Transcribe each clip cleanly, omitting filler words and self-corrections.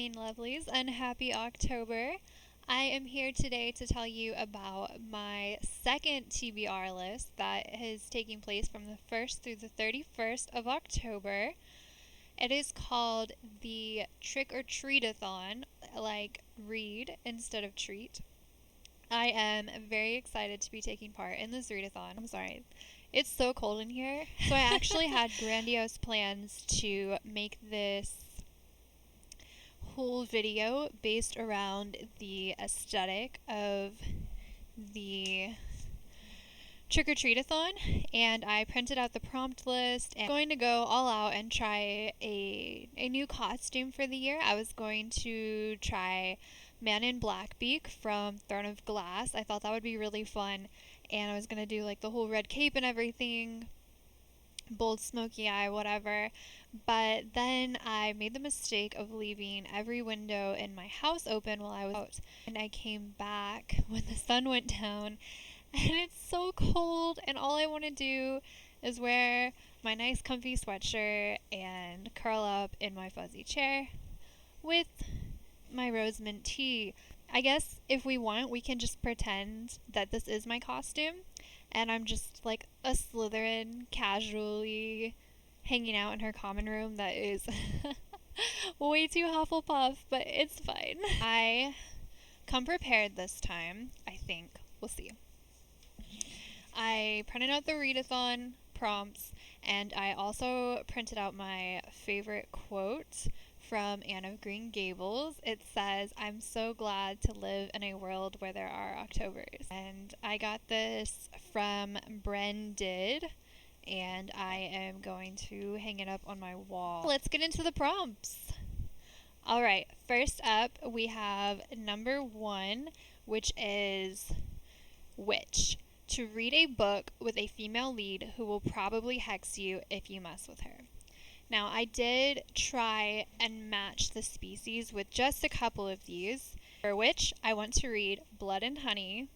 morning, lovelies, and happy October. I am here today to tell you about my second TBR list that is taking place from the 1st through the 31st of October. It is called the Trick or Treatathon, like read instead of treat. I am very excited to be taking part in this readathon. I'm sorry. It's so cold in here. So I actually had grandiose plans to make this whole video based around the aesthetic of the Trick or Treatathon, and I printed out the prompt list and I'm going to go all out and try a new costume for the year. I was going to try Man in Blackbeak from Throne of Glass. I thought that would be really fun, and I was going to do like the whole red cape and everything, bold smoky eye, whatever. But then I made the mistake of leaving every window in my house open while I was out, and I came back when the sun went down, and it's so cold, and all I want to do is wear my nice comfy sweatshirt and curl up in my fuzzy chair with my rose mint tea. I guess if we want, we can just pretend that this is my costume and I'm just like a Slytherin casually hanging out in her common room that is way too Hufflepuff, but it's fine. I come prepared this time, I think. We'll see. I printed out the readathon prompts, and I also printed out my favorite quote from Anne of Green Gables. It says, "I'm so glad to live in a world where there are Octobers." And I got this from Brendid, and I am going to hang it up on my wall. Let's get into the prompts. Alright, first up we have number 1, which is Witch. To read a book with a female lead who will probably hex you if you mess with her. Now, I did try and match the species with just a couple of these. For Witch, I want to read Blood and Honey,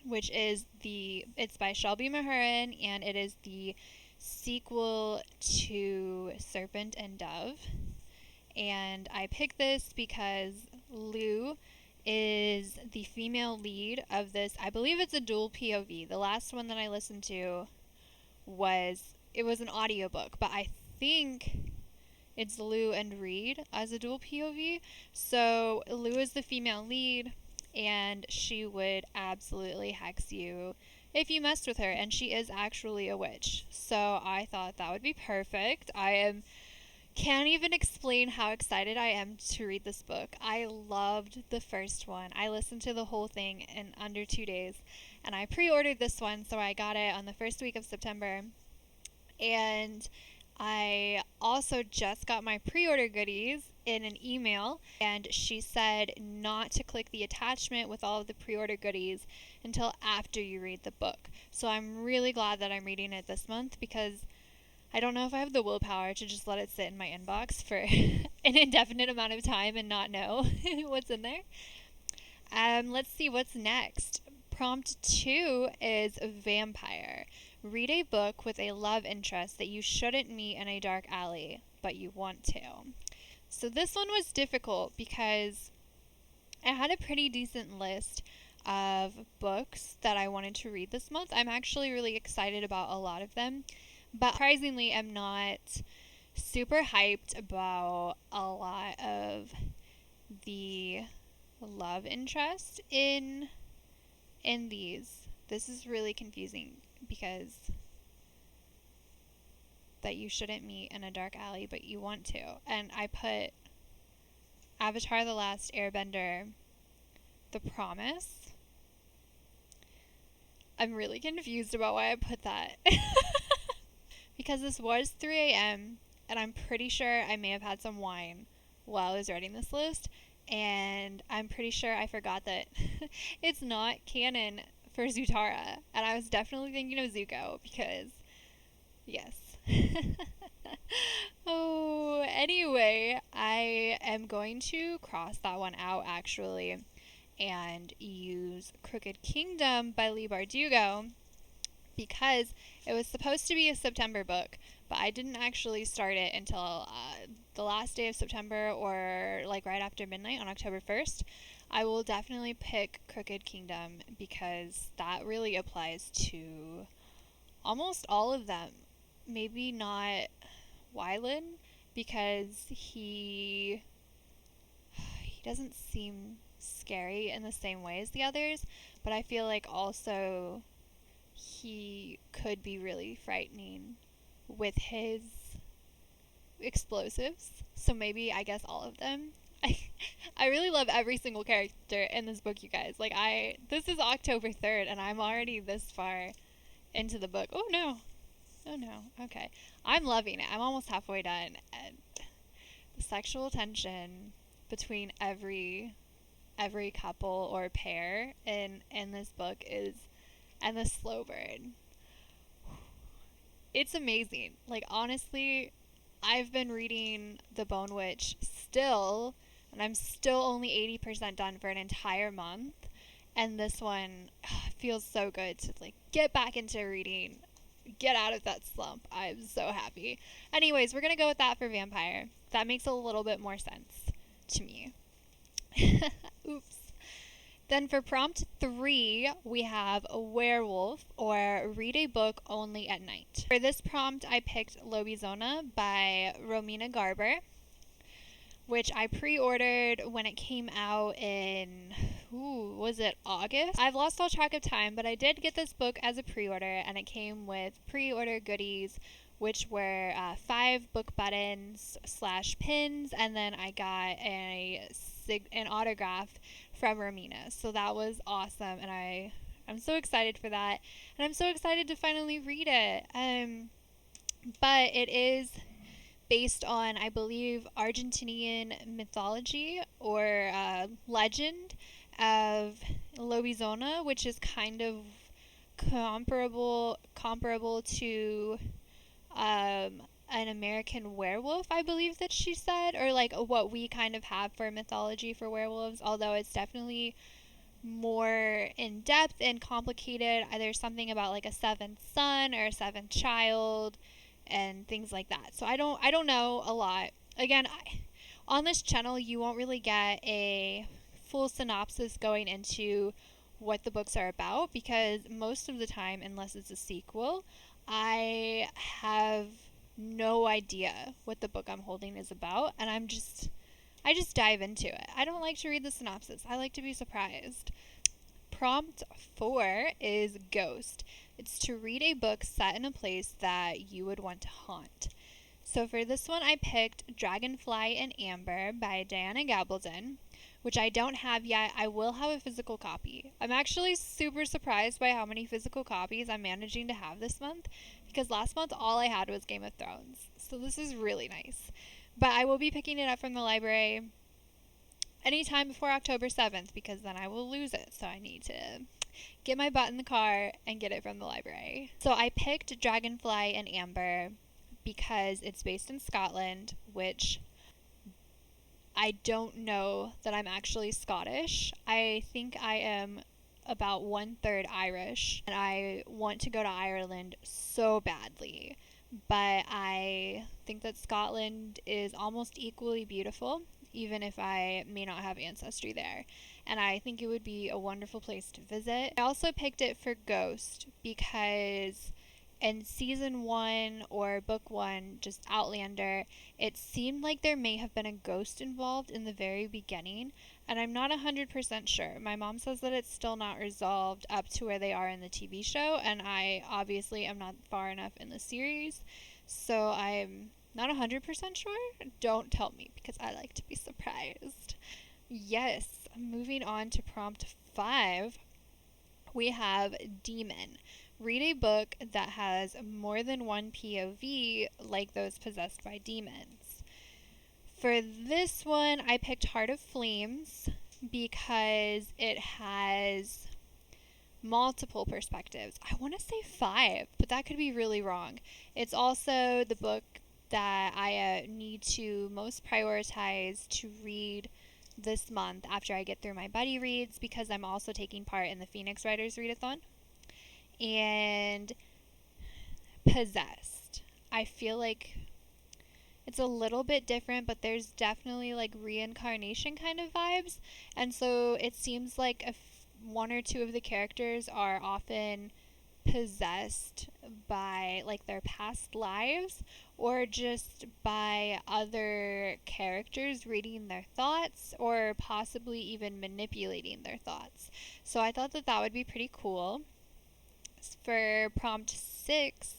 which is it's by Shelby Mahurin, and it is the sequel to Serpent and Dove. And I picked this because Lou is the female lead of this. I believe it's a dual POV. The last one that I listened to was an audiobook, but I think it's Lou and Reed as a dual POV. So Lou is the female lead, and she would absolutely hex you if you messed with her, and she is actually a witch. So I thought that would be perfect. Can't even explain how excited I am to read this book. I loved the first one. I listened to the whole thing in under 2 days, and I pre-ordered this one, so I got it on the first week of September. And I also just got my pre-order goodies in an email, and she said not to click the attachment with all of the pre-order goodies until after you read the book. So I'm really glad that I'm reading it this month, because I don't know if I have the willpower to just let it sit in my inbox for an indefinite amount of time and not know what's in there. Let's see what's next. Prompt 2 is Vampire. Read a book with a love interest that you shouldn't meet in a dark alley, but you want to. So this one was difficult because I had a pretty decent list of books that I wanted to read this month. I'm actually really excited about a lot of them, but surprisingly I'm not super hyped about a lot of the love interest in these. This is really confusing because that you shouldn't meet in a dark alley but you want to, and I put Avatar: The Last Airbender, The Promise. I'm really confused about why I put that. Because this was 3 a.m. and I'm pretty sure I may have had some wine while I was writing this list, and I'm pretty sure I forgot that it's not canon for Zutara, and I was definitely thinking of Zuko because, yes. Oh, anyway, I am going to cross that one out actually and use Crooked Kingdom by Leigh Bardugo, because it was supposed to be a September book, but I didn't actually start it until the last day of September, or like right after midnight on October 1st. I will definitely pick Crooked Kingdom because that really applies to almost all of them. Maybe not Wylan, because he doesn't seem scary in the same way as the others, but I feel like also he could be really frightening with his explosives. So maybe, I guess, all of them. I really love every single character in this book, you guys. Like, this is October 3rd, and I'm already this far into the book. Oh no. Okay. I'm loving it. I'm almost halfway done. And the sexual tension between every couple or pair in this book is, and the slow burn. It's amazing. Like, honestly, I've been reading The Bone Witch still, and I'm still only 80% done for an entire month. And this one feels so good to, like, get back into reading, get out of that slump. I'm so happy. Anyways, we're going to go with that for vampire. That makes a little bit more sense to me. Oops. Then for prompt 3, we have a werewolf, or read a book only at night. For this prompt, I picked Lobizona by Romina Garber, which I pre-ordered when it came out in, was it August? I've lost all track of time, but I did get this book as a pre-order, and it came with pre-order goodies, which were 5 book buttons / pins, and then I got an autograph from Romina. So that was awesome, and I'm so excited for that, and I'm so excited to finally read it. But it is based on, I believe, Argentinian mythology or legend of Lobizona, which is kind of comparable to an American werewolf, I believe that she said, or like what we kind of have for mythology for werewolves, although it's definitely more in depth and complicated. There's something about like a 7th son or a 7th child and things like that. So I don't know a lot. Again, on this channel you won't really get a full synopsis going into what the books are about, because most of the time, unless it's a sequel, I have no idea what the book I'm holding is about, and I just dive into it. I don't like to read the synopsis. I like to be surprised. Prompt 4 is Ghost. It's to read a book set in a place that you would want to haunt. So for this one, I picked Dragonfly and Amber by Diana Gabaldon, which I don't have yet. I will have a physical copy. I'm actually super surprised by how many physical copies I'm managing to have this month, because last month all I had was Game of Thrones. So this is really nice. But I will be picking it up from the library anytime before October 7th, because then I will lose it. So I need to get my butt in the car and get it from the library. So I picked Dragonfly and Amber because it's based in Scotland, which I don't know that I'm actually Scottish. I think I am about 1/3 Irish, and I want to go to Ireland so badly. But I think that Scotland is almost equally beautiful, even if I may not have ancestry there. And I think it would be a wonderful place to visit. I also picked it for Ghost because in season 1 or book 1, just Outlander, it seemed like there may have been a ghost involved in the very beginning, and I'm not 100% sure. My mom says that it's still not resolved up to where they are in the TV show, and I obviously am not far enough in the series, so I'm not 100% sure. Don't tell me, because I like to be surprised. Yes, moving on to prompt 5, we have Demon. Read a book that has more than one POV, like those possessed by demons. For this one, I picked Heart of Flames because it has multiple perspectives. I want to say 5, but that could be really wrong. It's also the book that I need to most prioritize to read this month after I get through my buddy reads, because I'm also taking part in the Phoenix Writers Readathon. And possessed. I feel like it's a little bit different, but there's definitely like reincarnation kind of vibes. And so it seems like one or two of the characters are often possessed by like their past lives, or just by other characters reading their thoughts, or possibly even manipulating their thoughts. So I thought that that would be pretty cool. For prompt 6,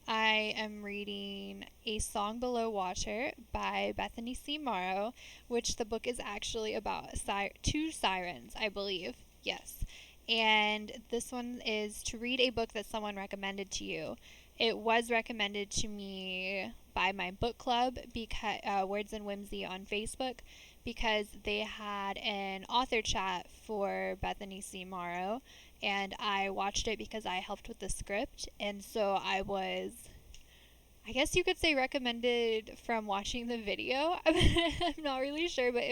I am reading A Song Below Water by Bethany C. Morrow, which the book is actually about two sirens, I believe. Yes. And this one is to read a book that someone recommended to you. It was recommended to me by my book club, because Words and Whimsy on Facebook, because they had an author chat for Bethany C. Morrow, and I watched it because I helped with the script, and so I was, I guess you could say, recommended from watching the video. I'm not really sure, but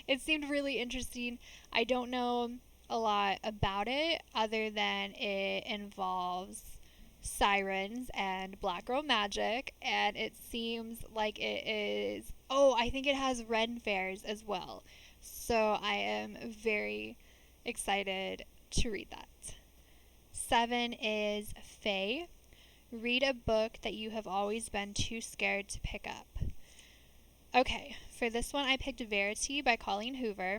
it seemed really interesting. I don't know a lot about it other than it involves sirens and black girl magic, and it seems like it is, I think it has Ren fairs as well. So I am very excited to read that. 7 is Fae. Read a book that you have always been too scared to pick up. Okay, for this one I picked Verity by Colleen Hoover.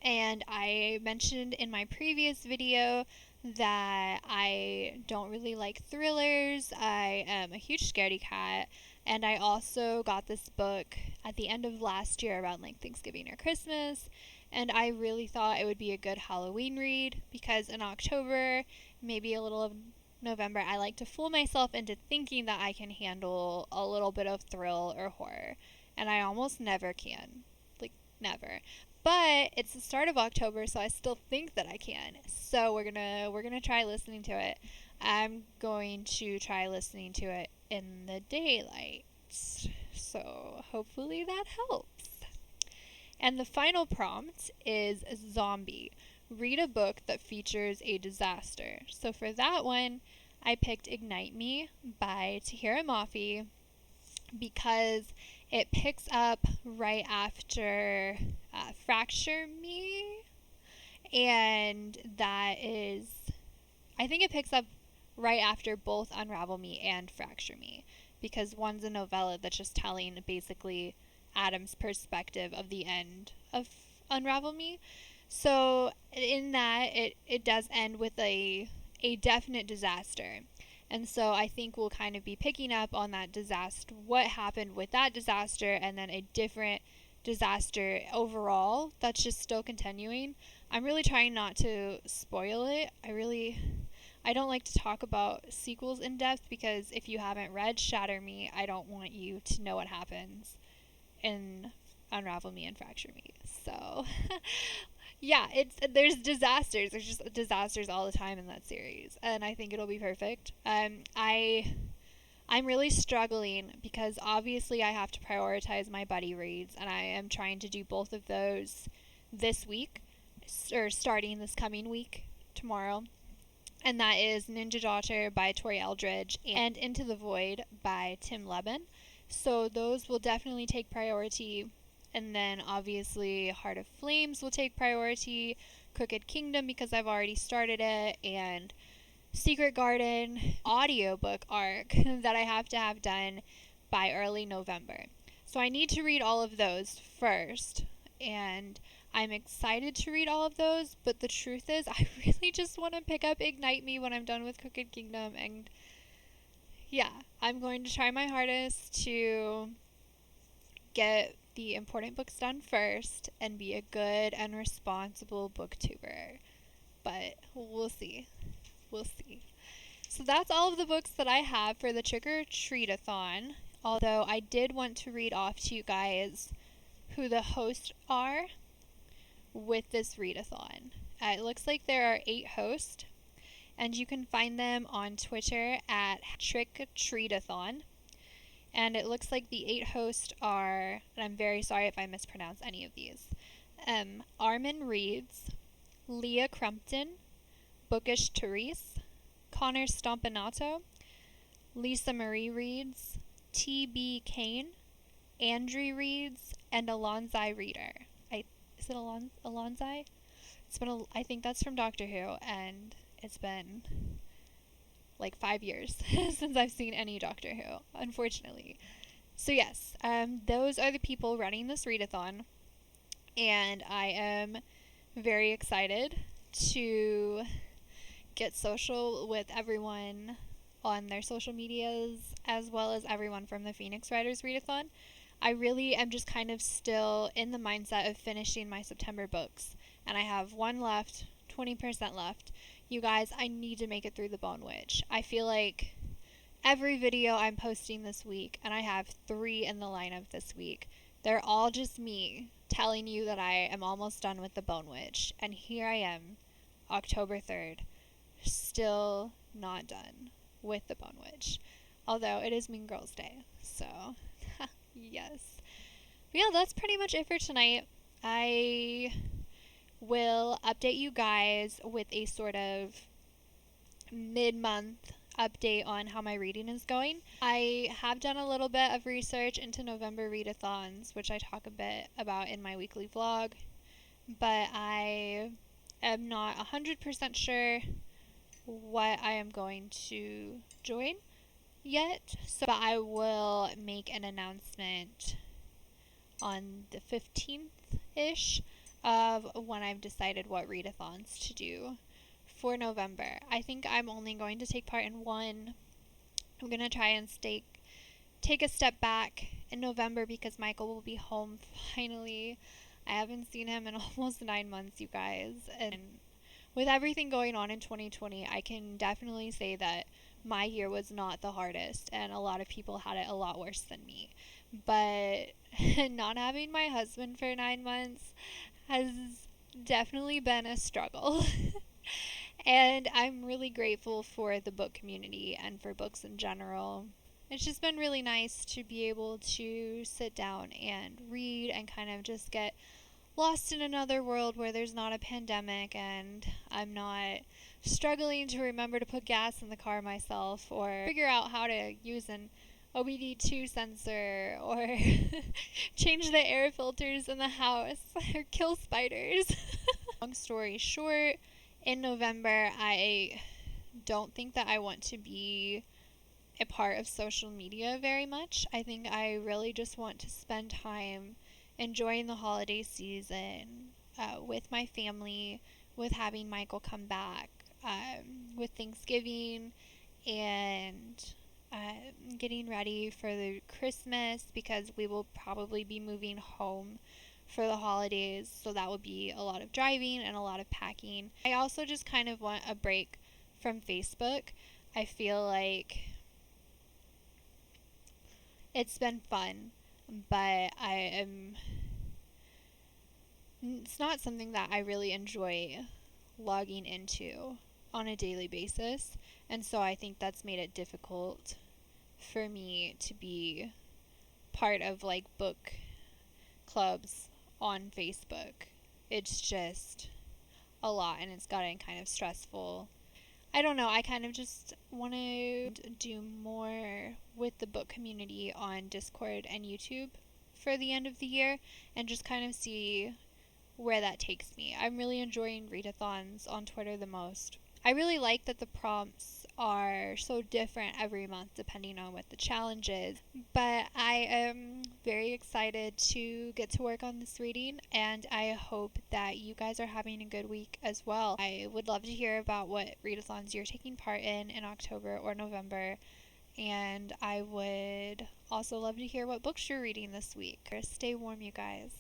And I mentioned in my previous video that I don't really like thrillers. I am a huge scaredy cat. And I also got this book at the end of last year around like Thanksgiving or Christmas. And I really thought it would be a good Halloween read, because in October, maybe a little of November, I like to fool myself into thinking that I can handle a little bit of thrill or horror. And I almost never can. Like, never. But it's the start of October, so I still think that I can. So we're gonna try listening to it. I'm going to try listening to it in the daylight. So hopefully that helps. And the final prompt is Zombie. Read a book that features a disaster. So for that one, I picked Ignite Me by Tahereh Mafi, because it picks up right after Fracture Me, and that is, I think it picks up right after both Unravel Me and Fracture Me, because one's a novella that's just telling basically Adam's perspective of the end of Unravel Me. So in that, it does end with a definite disaster. And so I think we'll kind of be picking up on that disaster, what happened with that disaster, and then a different disaster overall that's just still continuing. I'm really trying not to spoil it. I don't like to talk about sequels in depth, because if you haven't read Shatter Me, I don't want you to know what happens in Unravel Me and Fracture Me. So yeah, there's disasters. There's just disasters all the time in that series, and I think it'll be perfect. I'm really struggling because obviously I have to prioritize my buddy reads, and I am trying to do both of those this week, or starting this coming week, tomorrow. And that is Ninja Daughter by Tori Eldridge and Into the Void by Tim Lebbon. So those will definitely take priority. And then obviously Heart of Flames will take priority, Crooked Kingdom because I've already started it, and Secret Garden audiobook arc that I have to have done by early November. So I need to read all of those first, and I'm excited to read all of those, but the truth is I really just want to pick up Ignite Me when I'm done with Crooked Kingdom, and yeah, I'm going to try my hardest to get the important books done first and be a good and responsible booktuber. But we'll see. We'll see. So that's all of the books that I have for the Trick or Treat-a-thon. Although I did want to read off to you guys who the hosts are with this readathon. It looks like there are 8 hosts, and you can find them on Twitter at Trick-Treat-a-thon. And it looks like the 8 hosts are, and I'm very sorry if I mispronounce any of these, Armin Reeds, Leah Crumpton, Bookish Therese, Connor Stompanato, Lisa Marie reads, T.B. Kane, Andrew reads, and Alonzi Reader. Is it Alonzi? I think that's from Doctor Who, and it's been like 5 years since I've seen any Doctor Who, unfortunately. So yes, those are the people running this readathon, and I am very excited to get social with everyone on their social medias, as well as everyone from the Phoenix Writers Readathon. I really am just kind of still in the mindset of finishing my September books, and I have one left, 20% left. You guys, I need to make it through the Bone Witch. I feel like every video I'm posting this week, and I have 3 in the lineup this week, they're all just me telling you that I am almost done with the Bone Witch, and here I am, October 3rd, still not done with the Bone Witch, although it is Mean Girls Day, so yes. But yeah, that's pretty much it for tonight. I will update you guys with a sort of mid-month update on how my reading is going. I have done a little bit of research into November readathons, which I talk a bit about in my weekly vlog, but I am not 100% sure what I am going to join yet, so I will make an announcement on the 15th-ish of when I've decided what readathons to do for November. I think I'm only going to take part in one. I'm going to try and take a step back in November because Michael will be home finally. I haven't seen him in almost 9 months, you guys, and with everything going on in 2020, I can definitely say that my year was not the hardest, and a lot of people had it a lot worse than me. But not having my husband for 9 months has definitely been a struggle. And I'm really grateful for the book community and for books in general. It's just been really nice to be able to sit down and read and kind of just get lost in another world where there's not a pandemic and I'm not struggling to remember to put gas in the car myself or figure out how to use an OBD2 sensor or change the air filters in the house or kill spiders. Long story short, in November, I don't think that I want to be a part of social media very much. I think I really just want to spend time enjoying the holiday season with my family, with having Michael come back, with Thanksgiving, and getting ready for the Christmas because we will probably be moving home for the holidays, so that would be a lot of driving and a lot of packing. I also just kind of want a break from Facebook. I feel like it's been fun, but it's not something that I really enjoy logging into on a daily basis, and so I think that's made it difficult for me to be part of like book clubs on Facebook. It's just a lot, and it's gotten kind of stressful. I don't know, I kind of just want to do more with the book community on Discord and YouTube for the end of the year and just kind of see where that takes me. I'm really enjoying readathons on Twitter the most. I really like that the prompts are so different every month depending on what the challenge is, but I am very excited to get to work on this reading, and I hope that you guys are having a good week as well. I would love to hear about what readathons you're taking part in October or November, and I would also love to hear what books you're reading this week. Stay warm, you guys.